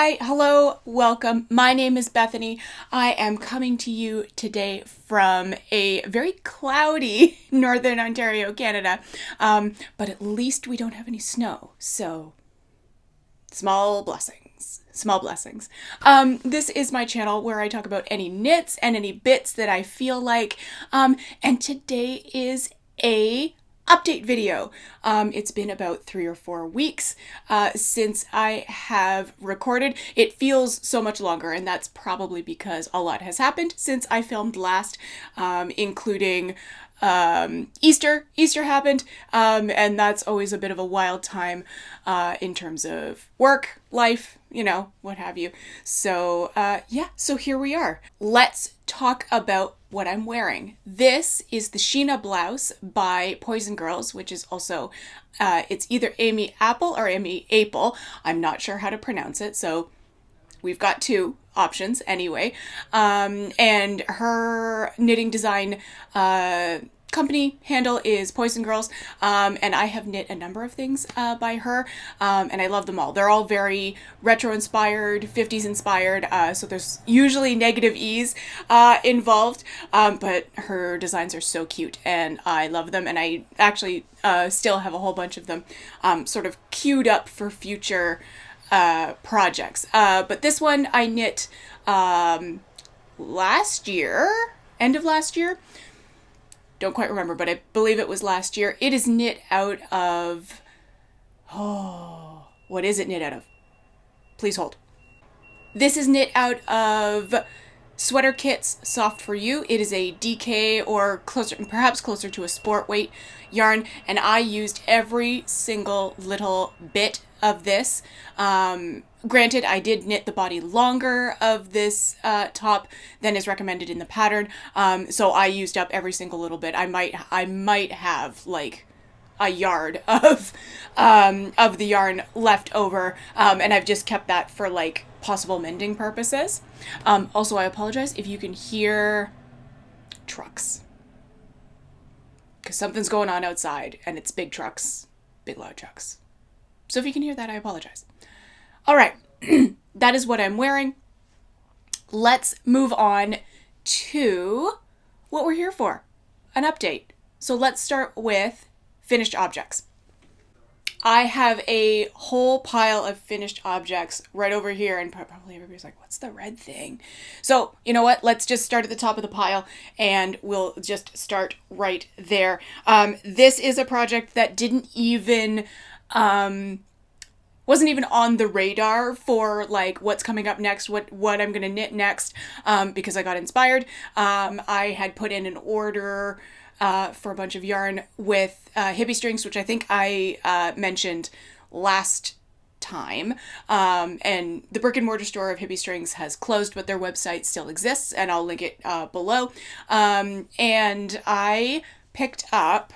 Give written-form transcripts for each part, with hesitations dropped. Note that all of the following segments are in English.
Hi, hello, welcome. My name is Bethany. I am coming to you today from a very cloudy Northern Ontario, Canada. But at least we don't have any snow, so small blessings. Small blessings. This is my channel where I talk about any knits and any bits that I feel like. And today is a update video. It's been about 3 or 4 weeks since I have recorded. It feels so much longer, and that's probably because a lot has happened since I filmed last, including Easter. Easter happened, and that's always a bit of a wild time in terms of work, life, you know, what have you. So yeah, so here we are. Let's talk about what I'm wearing. This is the Sheena blouse by Poison Girls, which is also, it's either Amy Appel or Amy Apel. I'm not sure how to pronounce it, so we've got two options anyway. And her knitting design company handle is Poison Girls, and I have knit a number of things by her, and I love them all. They're all very retro inspired, 50s inspired, so there's usually negative ease involved, but her designs are so cute and I love them, and I actually still have a whole bunch of them sort of queued up for future projects. But this one I knit last year, end of last year. Don't quite remember, but I believe it was last year. It is knit out of, what is it knit out of? Please hold. This is knit out of Sweaterkits Soft for You. It is a DK or closer, perhaps closer to a sport weight yarn, and I used every single little bit of this. Granted, I did knit the body longer of this top than is recommended in the pattern, so I used up every single little bit. I might have like a yard of the yarn left over, and I've just kept that for like possible mending purposes. Also, I apologize if you can hear trucks, because something's going on outside and it's big trucks, big loud trucks. So if you can hear that, I apologize. All right, that is what I'm wearing. Let's move on to what we're here for, an update. So let's start with finished objects. I have a whole pile of finished objects right over here, and probably everybody's like, what's the red thing? So you know what? Let's just start at the top of the pile and we'll just start right there. This is a project that didn't even, wasn't even on the radar for like what's coming up next, what I'm gonna knit next, because I got inspired. I had put in an order for a bunch of yarn with Hippie Strings, which I think I mentioned last time, and the brick and mortar store of Hippie Strings has closed, but their website still exists, and I'll link it below. And I picked up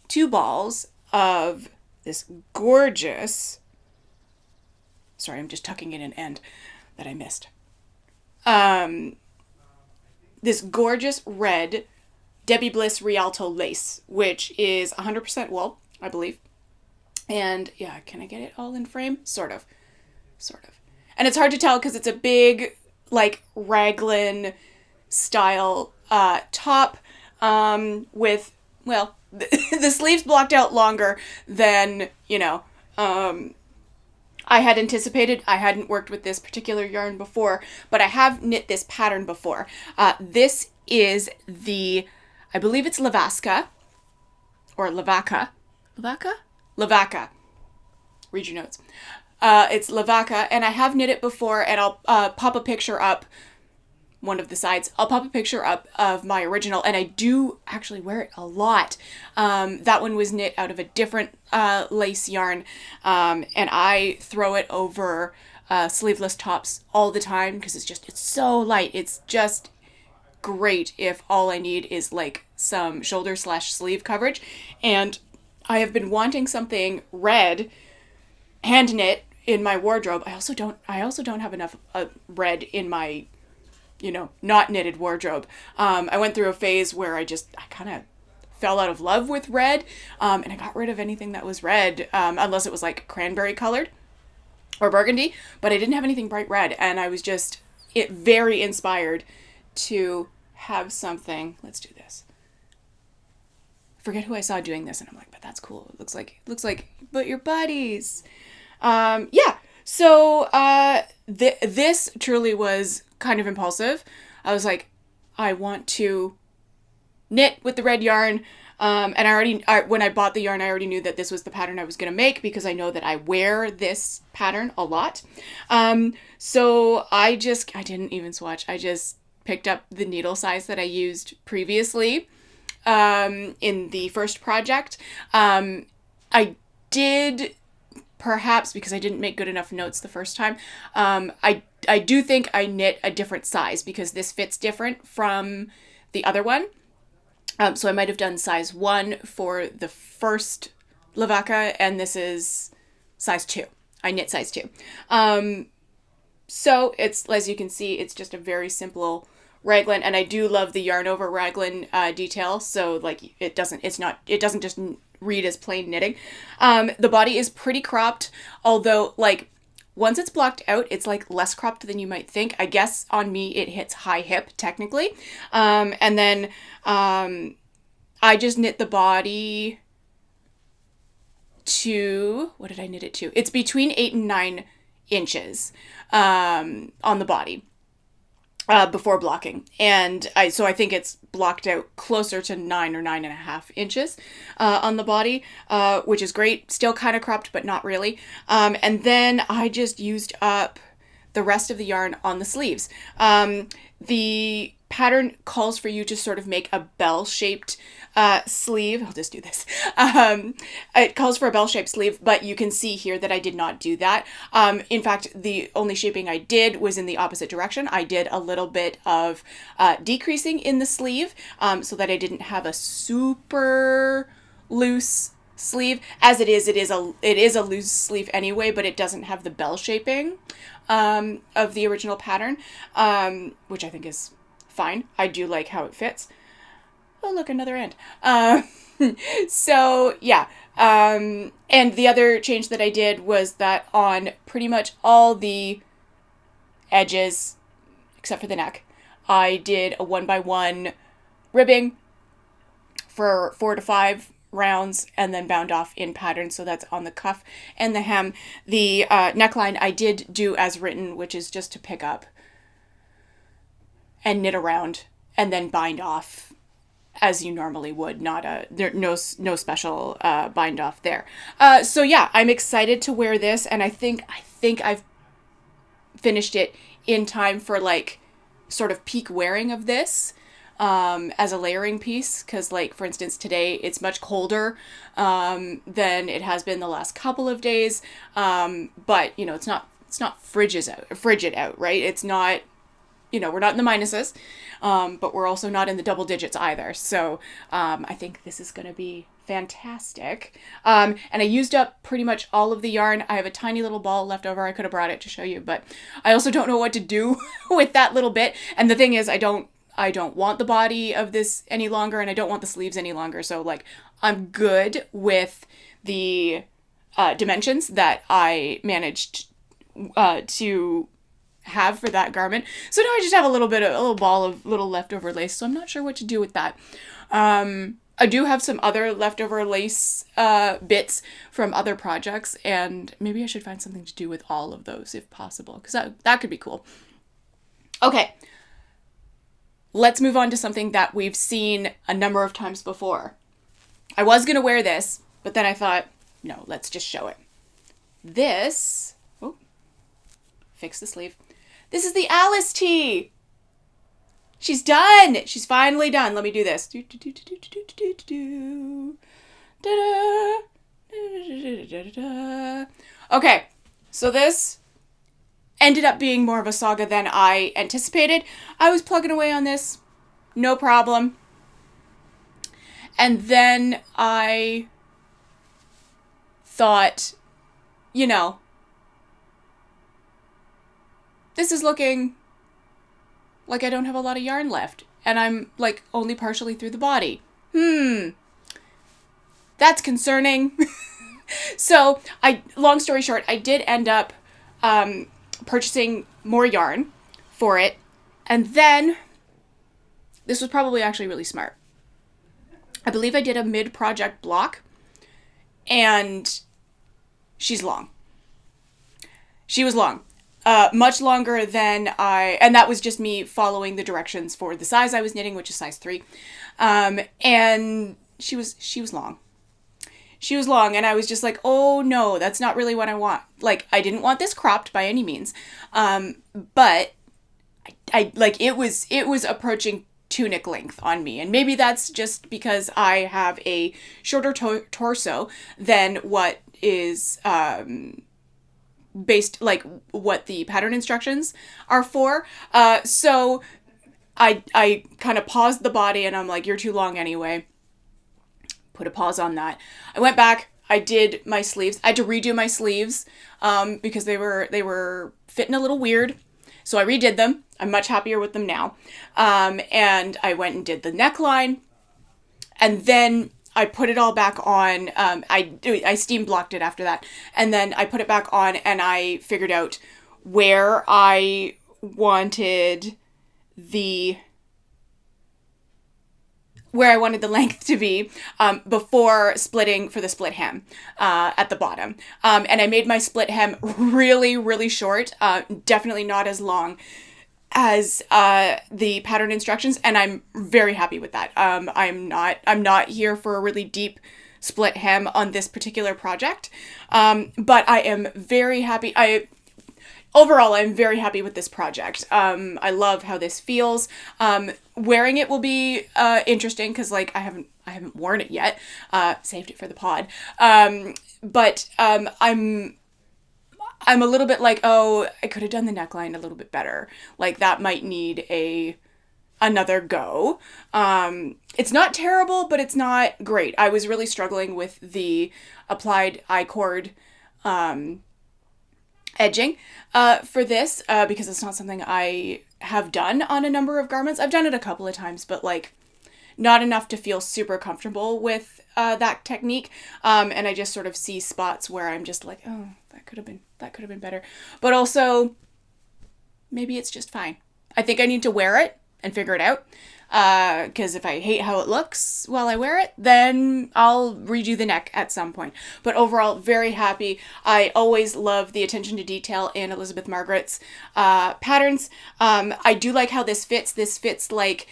2 balls of this gorgeous, sorry, I'm just tucking in an end that I missed. This gorgeous red Debbie Bliss Rialto lace, which is 100% wool, I believe. And yeah, can I get it all in frame? Sort of. And it's hard to tell because it's a big, like, raglan style top with, well, the sleeves blocked out longer than, you know, I had anticipated. I hadn't worked with this particular yarn before, but I have knit this pattern before. This is the, I believe it's Lavaska, or Lavaca. Lavaca. Read your notes. It's Lavaca, and I have knit it before, and I'll pop a picture up, one of the sides. I'll pop a picture up of my original, and I do actually wear it a lot. That one was knit out of a different lace yarn, and I throw it over sleeveless tops all the time because it's so light. It's just great if all I need is like some shoulder/sleeve coverage. And I have been wanting something red hand knit in my wardrobe. I also don't have enough red in my, you know, not knitted wardrobe. I went through a phase where I kind of fell out of love with red, and I got rid of anything that was red, unless it was like cranberry colored, or burgundy, but I didn't have anything bright red, and I was just very inspired to have something. Let's do this. I forget who I saw doing this, and I'm like, but that's cool. It looks like, but you're buddies. Yeah. So this truly was kind of impulsive. I was like, I want to knit with the red yarn. And when I bought the yarn, I already knew that this was the pattern I was going to make because I know that I wear this pattern a lot. So I didn't even swatch. I just picked up the needle size that I used previously in the first project. I did, perhaps because I didn't make good enough notes the first time, I do think I knit a different size because this fits different from the other one. So I might have done size 1 for the first Lavaca, and this is size 2. I knit size 2. So it's, as you can see, it's just a very simple raglan, and I do love the yarn over raglan detail. So like it doesn't just read as plain knitting. The body is pretty cropped, although like once it's blocked out, it's like less cropped than you might think. I guess on me it hits high hip technically. And then I just knit the body to, what did I knit it to? It's between 8 and 9 inches on the body before blocking. And so I think it's blocked out closer to 9 or 9.5 inches on the body, which is great. Still kind of cropped, but not really. And then I just used up the rest of the yarn on the sleeves. The pattern calls for you to sort of make a bell-shaped sleeve. I'll just do this. It calls for a bell-shaped sleeve, but you can see here that I did not do that. In fact, the only shaping I did was in the opposite direction. I did a little bit of decreasing in the sleeve so that I didn't have a super loose sleeve. As it is a loose sleeve anyway, but it doesn't have the bell shaping of the original pattern, which I think is fine. I do like how it fits. Oh, look, another end. So yeah. And the other change that I did was that on pretty much all the edges, except for the neck, I did a 1x1 ribbing for 4 to 5 rounds and then bound off in pattern. So that's on the cuff and the hem. The neckline I did do as written, which is just to pick up and knit around and then bind off as you normally would. No special bind off there. So yeah, I'm excited to wear this, and I think I've finished it in time for like sort of peak wearing of this as a layering piece, because like for instance today it's much colder than it has been the last couple of days, but you know it's not frigid out, right? It's not, you know, we're not in the minuses, but we're also not in the double digits either. So I think this is going to be fantastic. And I used up pretty much all of the yarn. I have a tiny little ball left over. I could have brought it to show you, but I also don't know what to do with that little bit. And the thing is, I don't want the body of this any longer, and I don't want the sleeves any longer. So like I'm good with the dimensions that I managed to have for that garment. So now I just have a little ball of little leftover lace, so I'm not sure what to do with that. I do have some other leftover lace bits from other projects, and maybe I should find something to do with all of those if possible, because that could be cool. Okay, let's move on to something that we've seen a number of times before. I was going to wear this, but then I thought, no, let's just show it. This, oh, fix the sleeve. This is the Alice tee. She's done. She's finally done. Let me do this. Okay, so this ended up being more of a saga than I anticipated. I was plugging away on this, no problem. And then I thought, you know, this is looking like I don't have a lot of yarn left, and I'm like only partially through the body. That's concerning. So long story short, I did end up purchasing more yarn for it. And then, this was probably actually really smart. I believe I did a mid-project block, and she's long. She was long. Much longer than and that was just me following the directions for the size I was knitting, which is size 3. And she was long. She was long, and I was just like, oh no, that's not really what I want. Like, I didn't want this cropped by any means. But I like, it was approaching tunic length on me. And maybe that's just because I have a shorter torso than what is, based, like, what the pattern instructions are for. So I kind of paused the body, and I'm like, you're too long anyway. Put a pause on that. I went back. I did my sleeves. I had to redo my sleeves because they were fitting a little weird. So I redid them. I'm much happier with them now. And I went and did the neckline. And then I put it all back on. I steam blocked it after that. And then I put it back on, and I figured out where I wanted the length to be before splitting for the split hem at the bottom. And I made my split hem really, really short, definitely not as long as the pattern instructions, and I'm very happy with that. I'm not here for a really deep split hem on this particular project, but I am very happy. Overall, I'm very happy with this project. I love how this feels. Wearing it will be interesting because, like, I haven't worn it yet. Saved it for the pod. But I'm a little bit like, oh, I could have done the neckline a little bit better. Like, that might need another go. It's not terrible, but it's not great. I was really struggling with the applied I-cord edging for this because it's not something I have done on a number of garments. I've done it a couple of times, but, like, not enough to feel super comfortable with that technique. And I just sort of see spots where I'm just like, oh, that could have been better. But also, maybe it's just fine. I think I need to wear it and figure it out. Because if I hate how it looks while I wear it, then I'll redo the neck at some point. But overall, very happy. I always love the attention to detail in Elizabeth Margaret's patterns. I do like how this fits. This fits like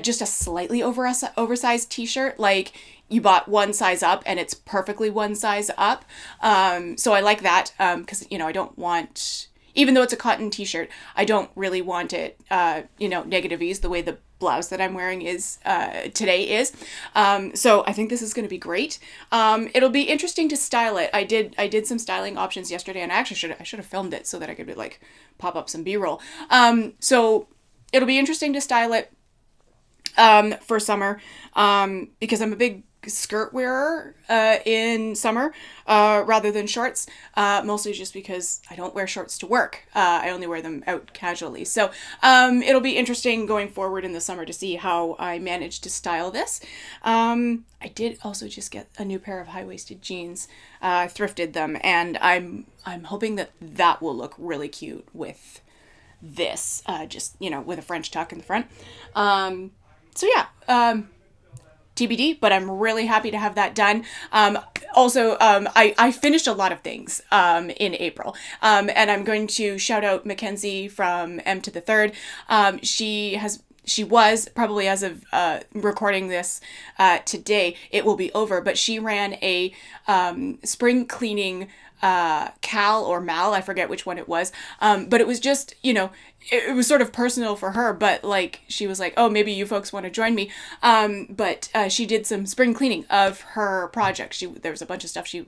just a slightly oversized t-shirt. Like, you bought one size up and it's perfectly one size up. So I like that because, I don't want... Even though it's a cotton t-shirt, I don't really want it, negative ease the way the blouse that I'm wearing is today is. So I think this is going to be great. It'll be interesting to style it. I did some styling options yesterday, and I actually should have filmed it so that I could like pop up some B-roll. So it'll be interesting to style it for summer because I'm a big skirt wearer in summer rather than shorts, mostly just because I don't wear shorts to work. I only wear them out casually. So it'll be interesting going forward in the summer to see how I manage to style this. I did also just get a new pair of high-waisted jeans, thrifted them, and I'm hoping that will look really cute with this, just, with a French tuck in the front. So yeah, TBD, but I'm really happy to have that done. Also, I finished a lot of things in April, and I'm going to shout out Mackenzie from M to the Third. She was, probably as of recording this today, it will be over, but she ran a spring cleaning Cal or Mal, I forget which one it was, but it was just, it was sort of personal for her, but like, she was like, oh, maybe you folks want to join me, but she did some spring cleaning of her project. There was a bunch of stuff she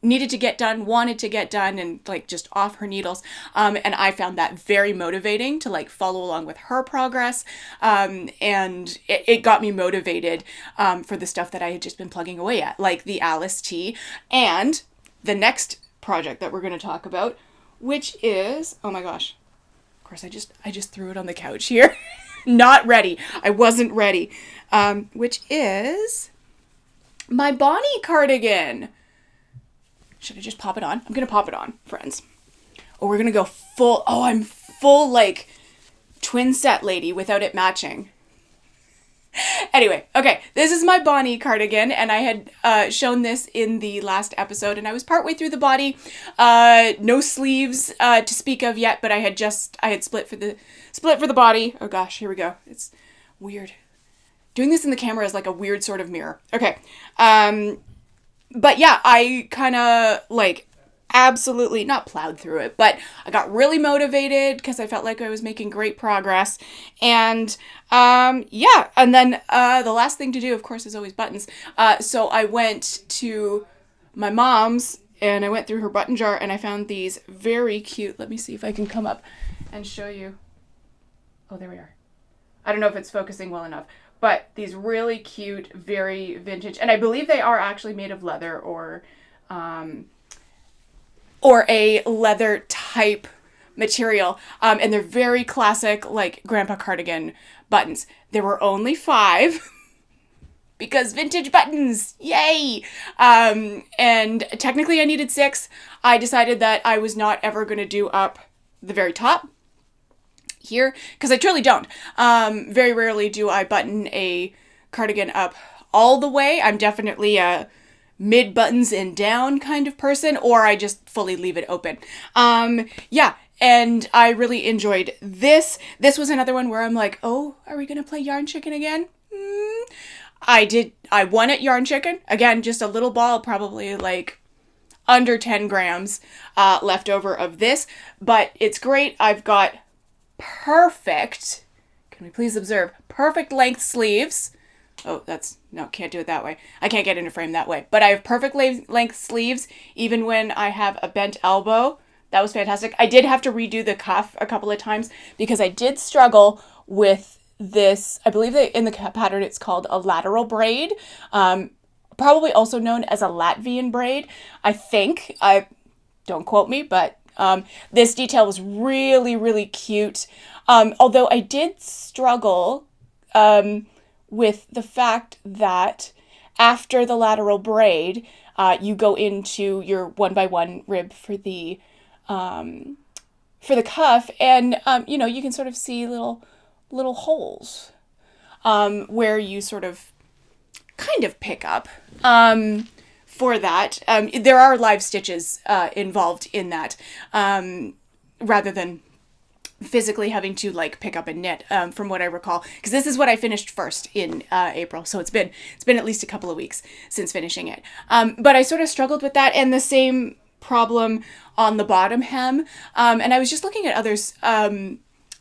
needed to get done, wanted to get done, and like just off her needles, and I found that very motivating to like follow along with her progress, and it got me motivated for the stuff that I had just been plugging away at, like the Alice tee, and the next project that we're going to talk about, which is, oh my gosh, of course I just threw it on the couch here. Not ready. I wasn't ready. Which is my Bonnie cardigan. Should I just pop it on? I'm going to pop it on, friends. Oh, we're going to go full. Oh, I'm full like twin set lady without it matching. Anyway, okay, this is my Bonnie cardigan, and I had shown this in the last episode, and I was partway through the body. No sleeves to speak of yet, but I had split for the body. Oh gosh, here we go. It's weird. Doing this in the camera is like a weird sort of mirror. Okay. But yeah, I kind of like absolutely not plowed through it, but I got really motivated because I felt like I was making great progress. And yeah, and then the last thing to do, of course, is always buttons. So I went to my mom's and I went through her button jar and I found these very cute. Let me see if I can come up and show you. Oh, there we are. I don't know if it's focusing well enough, but these really cute, very vintage, and I believe they are actually made of leather or a leather type material. And they're very classic, like grandpa cardigan buttons. There were only 5 because vintage buttons, yay! And technically I needed 6. I decided that I was not ever going to do up the very top here because I truly don't. Very rarely do I button a cardigan up all the way. I'm definitely a mid buttons and down kind of person, or I just fully leave it open. Yeah, and I really enjoyed this. This was another one where I'm like, oh, are we gonna play Yarn Chicken again? I won at Yarn Chicken. Again, just a little ball, probably like under 10 grams left over of this, but it's great. I've got perfect, can we please observe, perfect length sleeves. Oh, no, can't do it that way. I can't get into frame that way. But I have perfect length sleeves, even when I have a bent elbow. That was fantastic. I did have to redo the cuff a couple of times because I did struggle with this. I believe that in the pattern it's called a lateral braid, probably also known as a Latvian braid, I think. Don't quote me, but this detail was really, really cute. Although I did struggle with the fact that after the lateral braid, you go into your 1x1 rib for the cuff, and you can sort of see little holes where you sort of kind of pick up for that. There are live stitches involved in that, rather than physically having to like pick up and knit, from what I recall, because this is what I finished first in April, so it's been at least a couple of weeks since finishing it, but I sort of struggled with that, and the same problem on the bottom hem, and I was just looking at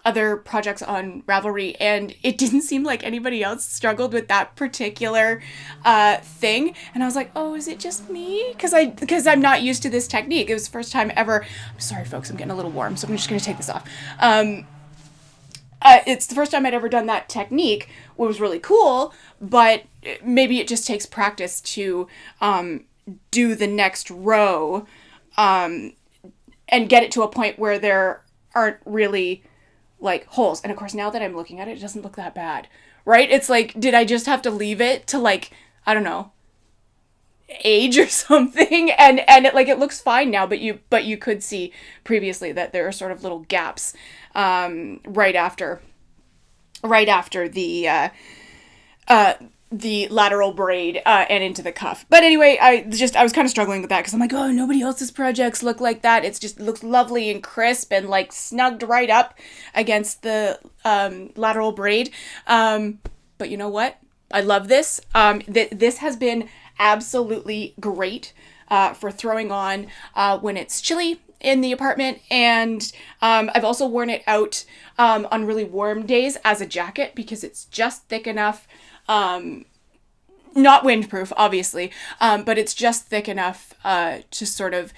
other projects on Ravelry, and it didn't seem like anybody else struggled with that particular thing, and I was like, oh, is it just me? Because I'm not used to this technique. It was the first time ever. I'm sorry, folks, I'm getting a little warm, so I'm just going to take this off. It's the first time I'd ever done that technique, which was really cool, but maybe it just takes practice to do the next row and get it to a point where there aren't really like holes. And of course, now that I'm looking at it, it doesn't look that bad, right? It's like, did I just have to leave it to like, I don't know, age or something? And it looks fine now, but you could see previously that there are sort of little gaps right after the lateral braid and into the cuff. But anyway, I was kind of struggling with that because I'm like, oh, nobody else's projects look like that. It looks lovely and crisp and like snugged right up against the lateral braid. But you know what? I love this. This has been absolutely great for throwing on when it's chilly in the apartment, and I've also worn it out on really warm days as a jacket because it's just thick enough. Not windproof, obviously, but it's just thick enough to sort of,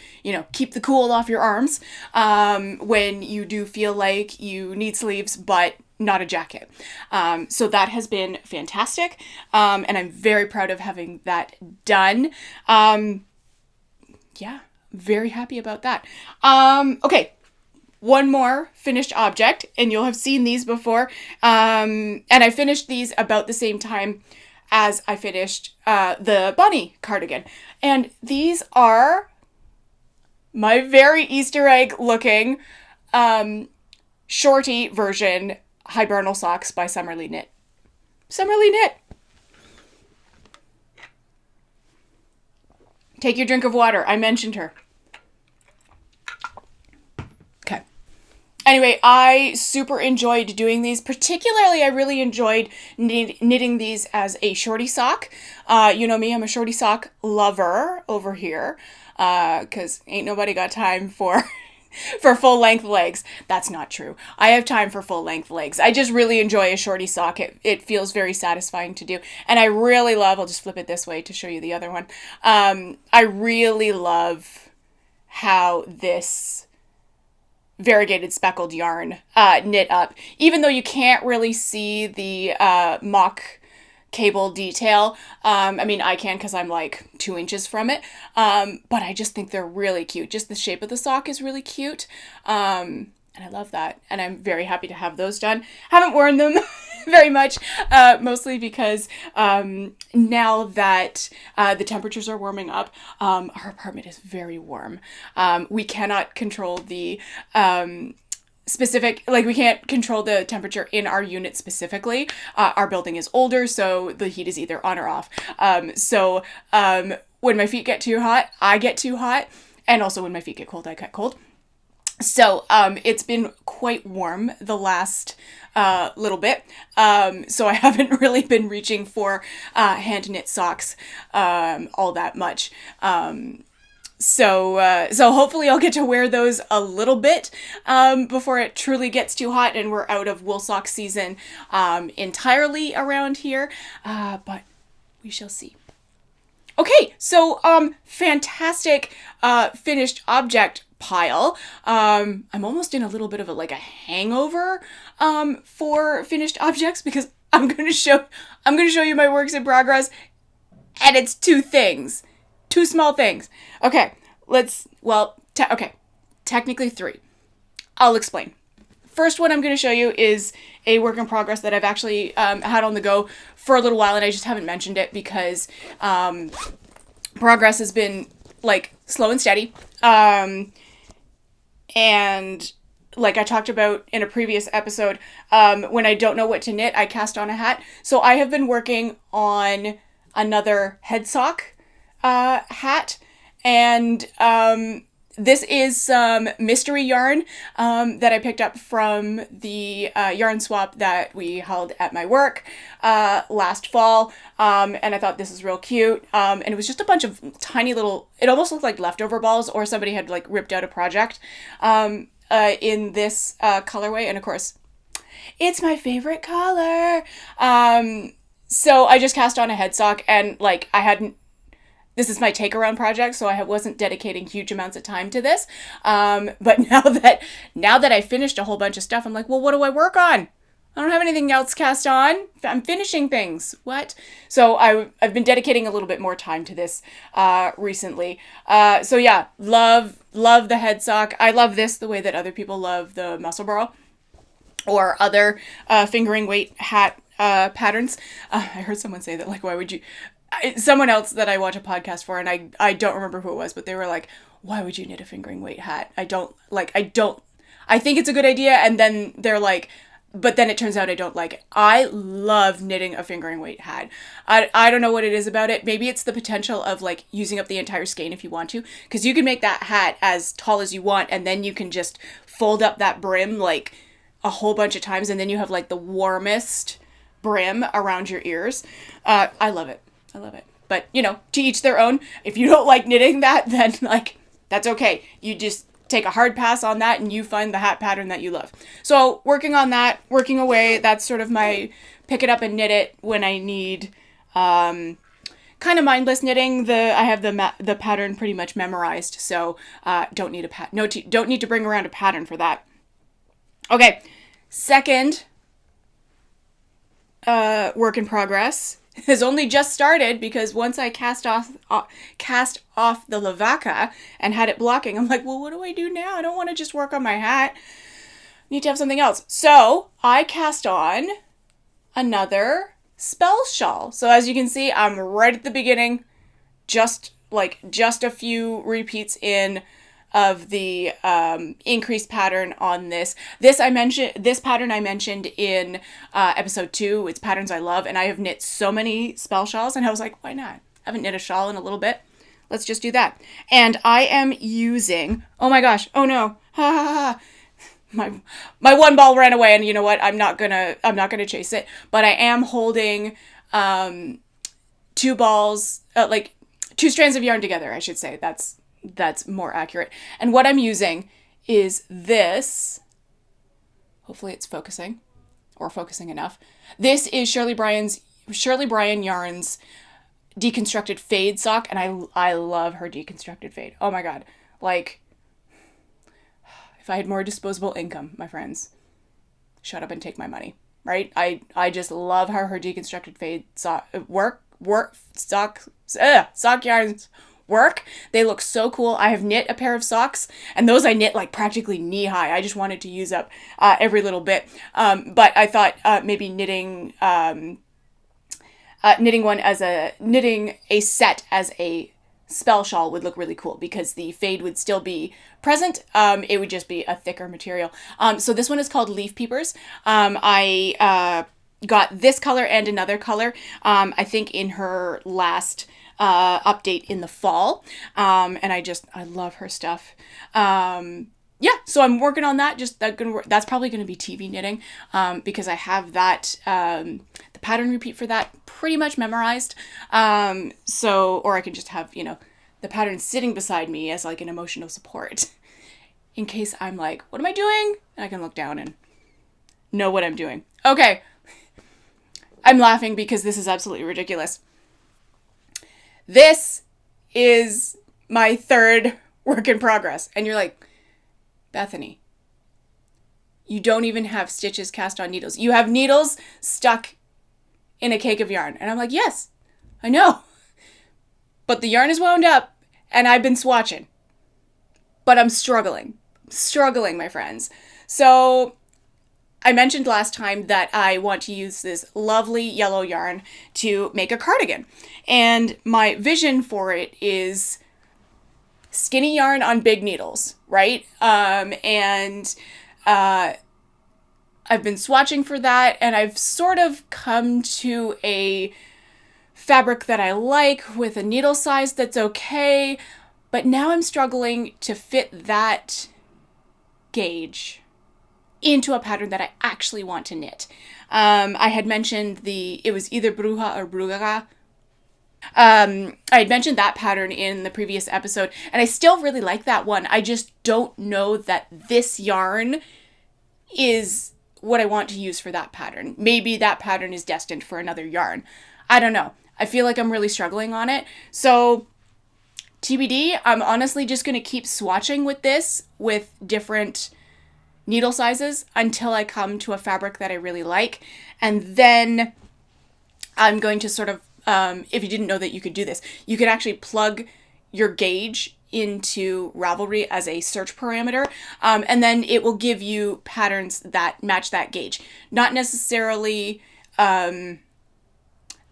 keep the cool off your arms when you do feel like you need sleeves, but not a jacket. So that has been fantastic, and I'm very proud of having that done. Yeah, very happy about that. Okay. One more finished object, and you'll have seen these before. And I finished these about the same time as I finished the Bonnie cardigan. And these are my very Easter egg looking shorty version hibernal socks by Summerly Knit. Summerly Knit. Take your drink of water. I mentioned her. Okay. Anyway, I super enjoyed doing these. Particularly, I really enjoyed knitting these as a shorty sock. You know me, I'm a shorty sock lover over here. Because ain't nobody got time for full length legs. That's not true. I have time for full length legs. I just really enjoy a shorty sock. It feels very satisfying to do. And I really love, I'll just flip it this way to show you the other one. I really love how this variegated speckled yarn knit up. Even though you can't really see the mock cable detail. I mean, I can because I'm like 2 inches from it. But I just think they're really cute. Just the shape of the sock is really cute. And I love that. And I'm very happy to have those done. Haven't worn them very much, mostly because now that the temperatures are warming up, our apartment is very warm. We cannot control the we can't control the temperature in our unit specifically. Our building is older, so the heat is either on or off. When my feet get too hot, I get too hot. And also when my feet get cold, I get cold. So it's been quite warm the last little bit. So I haven't really been reaching for hand knit socks all that much. So hopefully I'll get to wear those a little bit before it truly gets too hot and we're out of wool sock season entirely around here. But we shall see. Okay, so fantastic finished object pile. I'm almost in a little bit of a hangover for finished objects because I'm gonna show you my works in progress, and it's two small things. Okay, technically three. I'll explain. First one I'm going to show you is a work in progress that I've actually had on the go for a little while, and I just haven't mentioned it because progress has been slow and steady. And like I talked about in a previous episode, when I don't know what to knit, I cast on a hat. So I have been working on another head sock hat, and this is some mystery yarn that I picked up from the yarn swap that we held at my work last fall, and I thought this is real cute, and it was just a bunch of tiny little, it almost looked like leftover balls, or somebody had ripped out a project in this colorway, and of course it's my favorite color. So I just cast on a headstock, and this is my take around project, so I wasn't dedicating huge amounts of time to this. But now that I finished a whole bunch of stuff, I'm like, well, what do I work on? I don't have anything else cast on. I'm finishing things. What? So I've been dedicating a little bit more time to this recently. So yeah, love the head sock. I love this the way that other people love the muscle burl or other fingering weight hat patterns. I heard someone say that, why would you... Someone else that I watch a podcast for, and I don't remember who it was, but they were like, why would you knit a fingering weight hat? I think it's a good idea, and then they're like, but then it turns out I don't like it. I love knitting a fingering weight hat. I don't know what it is about it. Maybe it's the potential of using up the entire skein if you want to, because you can make that hat as tall as you want, and then you can just fold up that brim a whole bunch of times, and then you have the warmest brim around your ears. I love it. I love it. But, to each their own. If you don't like knitting that, then, that's okay. You just take a hard pass on that and you find the hat pattern that you love. So, working on that, working away, that's sort of my pick it up and knit it when I need kind of mindless knitting. I have the pattern pretty much memorized, so don't need don't need to bring around a pattern for that. Okay, second work in progress has only just started, because once I cast off the lavaca and had it blocking, I'm like, well, what do I do now? I don't want to just work on my hat. I need to have something else. So I cast on another spell shawl. So as you can see, I'm right at the beginning, just a few repeats in of the increased pattern on this. This pattern I mentioned in episode 2. It's patterns I love, and I have knit so many spell shawls, and I was like, why not? I haven't knit a shawl in a little bit. Let's just do that. And I am using, oh my gosh, oh no, ha ha ha. My one ball ran away, and you know what? I'm not gonna chase it, but I am holding 2 balls, like 2 strands of yarn together, I should say. That's more accurate. And what I'm using is this. Hopefully it's focusing, or focusing enough. This is Shirley Bryan Yarns deconstructed fade sock, and I love her deconstructed fade. Oh my god. Like, if I had more disposable income, my friends, shut up and take my money, right? I just love how her deconstructed fade sock sock yarns work. They look so cool. I have knit a pair of socks, and those I knit like practically knee high. I just wanted to use up every little bit. But I thought maybe knitting a set as a spell shawl would look really cool, because the fade would still be present. It would just be a thicker material. So this one is called Leaf Peepers. I got this color and another color, I think in her last update in the fall. And I love her stuff. Yeah, so I'm working on that. That's probably going to be TV knitting, because I have that, the pattern repeat for that pretty much memorized. Or I can just have, the pattern sitting beside me as like an emotional support in case I'm like, what am I doing? And I can look down and know what I'm doing. Okay. I'm laughing because this is absolutely ridiculous. This is my 3rd work in progress. And you're like, Bethany, you don't even have stitches cast on needles. You have needles stuck in a cake of yarn. And I'm like, yes, I know. But the yarn is wound up and I've been swatching. But I'm struggling, my friends. So I mentioned last time that I want to use this lovely yellow yarn to make a cardigan. And my vision for it is skinny yarn on big needles, right? I've been swatching for that, and I've sort of come to a fabric that I like with a needle size that's okay, but now I'm struggling to fit that gauge into a pattern that I actually want to knit. I had mentioned it was either Bruja or Brugaga. I had mentioned that pattern in the previous episode, and I still really like that one. I just don't know that this yarn is what I want to use for that pattern. Maybe that pattern is destined for another yarn. I don't know. I feel like I'm really struggling on it. So TBD, I'm honestly just going to keep swatching with this with different needle sizes until I come to a fabric that I really like. And then I'm going to sort of, if you didn't know that you could do this, you could actually plug your gauge into Ravelry as a search parameter, and then it will give you patterns that match that gauge. Not necessarily, the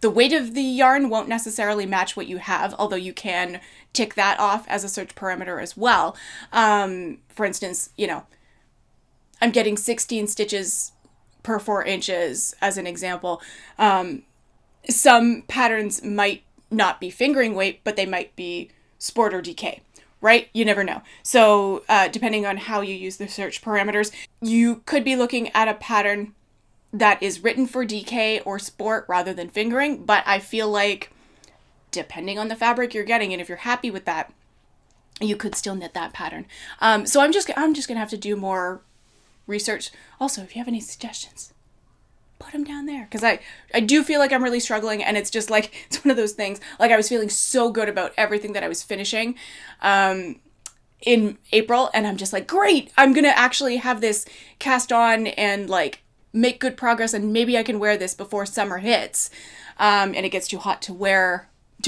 weight of the yarn won't necessarily match what you have, although you can tick that off as a search parameter as well. For instance, I'm getting 16 stitches per 4 inches as an example. Some patterns might not be fingering weight, but they might be sport or DK, right? You never know. So depending on how you use the search parameters, you could be looking at a pattern that is written for DK or sport rather than fingering, but I feel like depending on the fabric you're getting, and if you're happy with that, you could still knit that pattern. So I'm just gonna have to do more research. Also, if you have any suggestions, put them down there, because I do feel like I'm really struggling, and it's just like, it's one of those things, like I was feeling so good about everything that I was finishing in April, and I'm just like, great, I'm gonna actually have this cast on and like make good progress, and maybe I can wear this before summer hits, and it gets too hot to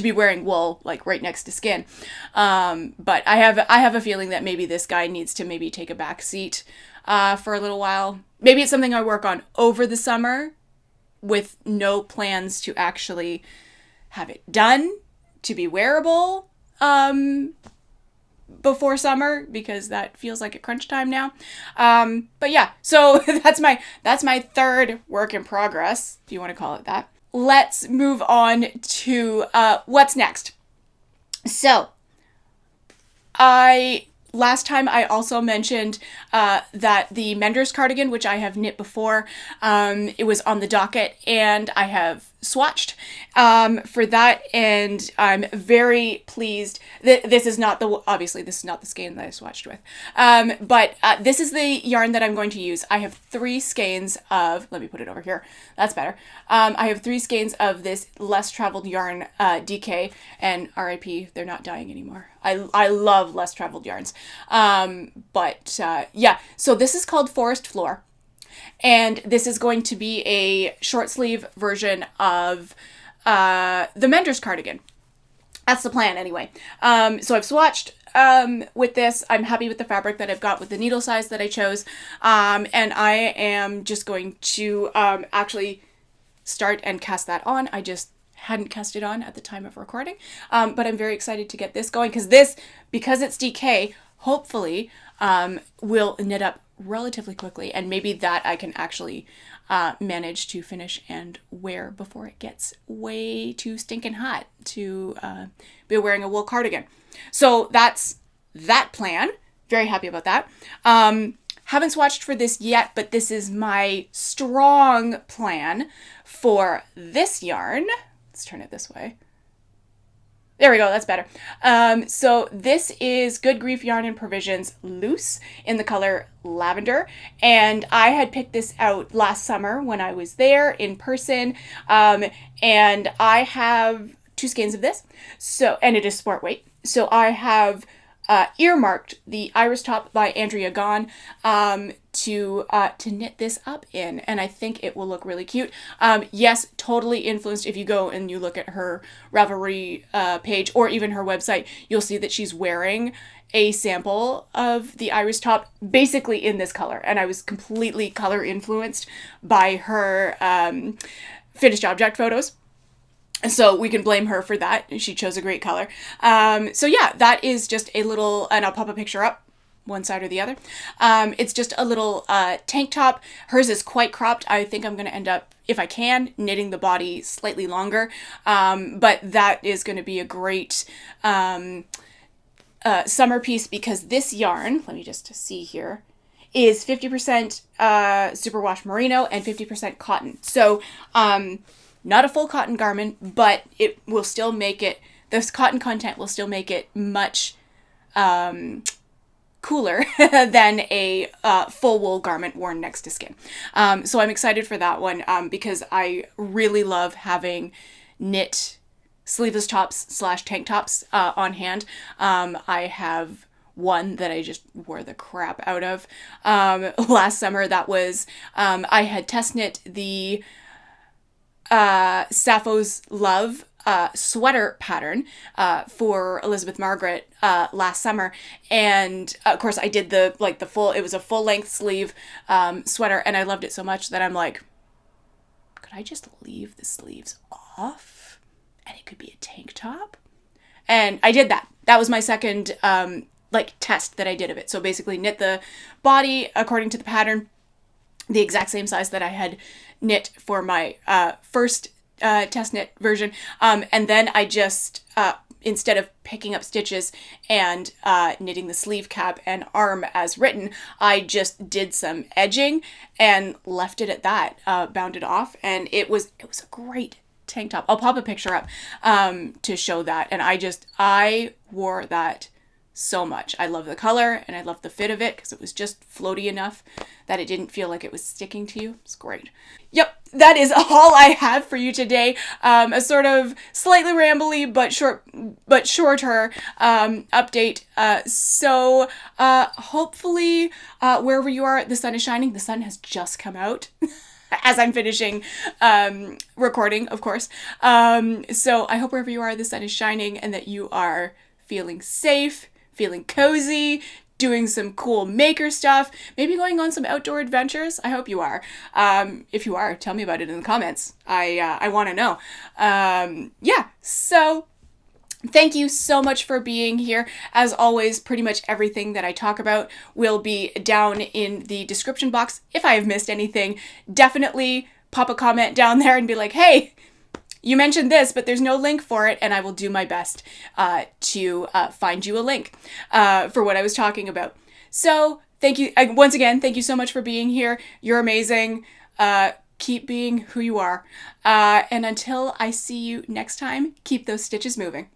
be wearing wool like right next to skin. But I have a feeling that maybe this guy needs to maybe take a back seat for a little while. Maybe it's something I work on over the summer with no plans to actually have it done to be wearable before summer because that feels like a crunch time now. But yeah, so that's my third work in progress, if you want to call it that. Let's move on to what's next. So last time I also mentioned that the Mender's cardigan, which I have knit before, it was on the docket, and I have swatched for that, and I'm very pleased. This is not the skein that I swatched with, but this is the yarn that I'm going to use. I have 3 skeins of, let me put it over here, that's better. I have 3 skeins of this less traveled yarn DK, and RIP, they're not dying anymore. I love less traveled yarns. Yeah, so this is called Forest Floor. And this is going to be a short sleeve version of the Mender's cardigan. That's the plan anyway. So I've swatched with this. I'm happy with the fabric that I've got, with the needle size that I chose. And I am just going to actually start and cast that on. I just hadn't cast it on at the time of recording. But I'm very excited to get this going because it's DK, hopefully will knit up relatively quickly, and maybe that I can actually manage to finish and wear before it gets way too stinking hot to be wearing a wool cardigan. So that's that plan. Very happy about that. Haven't swatched for this yet, but this is my strong plan for this yarn. Let's turn it this way. There we go, that's better. So this is Good Grief Yarn and Provisions Loose in the color Lavender. And I had picked this out last summer when I was there in person. And I have 2 skeins of this. And it is sport weight. So I have earmarked the Iris Top by Andrea Gahn to knit this up in, and I think it will look really cute. Yes, totally influenced. If you go and you look at her Ravelry page or even her website, you'll see that she's wearing a sample of the Iris Top basically in this color, and I was completely color influenced by her finished object photos. So we can blame her for that. She chose a great color. So yeah, that is just a little, and I'll pop a picture up, one side or the other. It's just a little tank top. Hers is quite cropped. I think I'm going to end up, if I can, knitting the body slightly longer. But that is going to be a great summer piece because this yarn, let me just see here, is 50% superwash merino and 50% cotton. So, not a full cotton garment, but it will still make it, this cotton content will still make it much cooler than a full wool garment worn next to skin. So I'm excited for that one because I really love having knit sleeveless tops / tank tops on hand. I have one that I just wore the crap out of last summer. That was, I had test knit the Sappho's Love sweater pattern for Elizabeth Margaret last summer, and of course I did the full, it was a full length sleeve sweater, and I loved it so much that I'm like, could I just leave the sleeves off and it could be a tank top? And I did that. That was my second test that I did of it. So basically knit the body according to the pattern, the exact same size that I had knit for my first test knit version. And then I just, instead of picking up stitches and knitting the sleeve cap and arm as written, I just did some edging and left it at that, bound it off. And it was a great tank top. I'll pop a picture up to show that. And I wore that so much. I love the color and I love the fit of it because it was just floaty enough that it didn't feel like it was sticking to you. It's great. Yep, that is all I have for you today. A sort of slightly rambly but shorter update. So hopefully wherever you are, the sun is shining. The sun has just come out. As I'm finishing recording, of course. So I hope wherever you are, the sun is shining and that you are feeling safe, feeling cozy, doing some cool maker stuff, maybe going on some outdoor adventures. I hope you are. If you are, tell me about it in the comments. I want to know. Yeah, so Thank you so much for being here. As always, pretty much everything that I talk about will be down in the description box. If I have missed anything, definitely pop a comment down there and be like, hey, you mentioned this, but there's no link for it, and I will do my best to find you a link for what I was talking about. So thank you. Once again, thank you so much for being here. You're amazing. Keep being who you are. And until I see you next time, keep those stitches moving.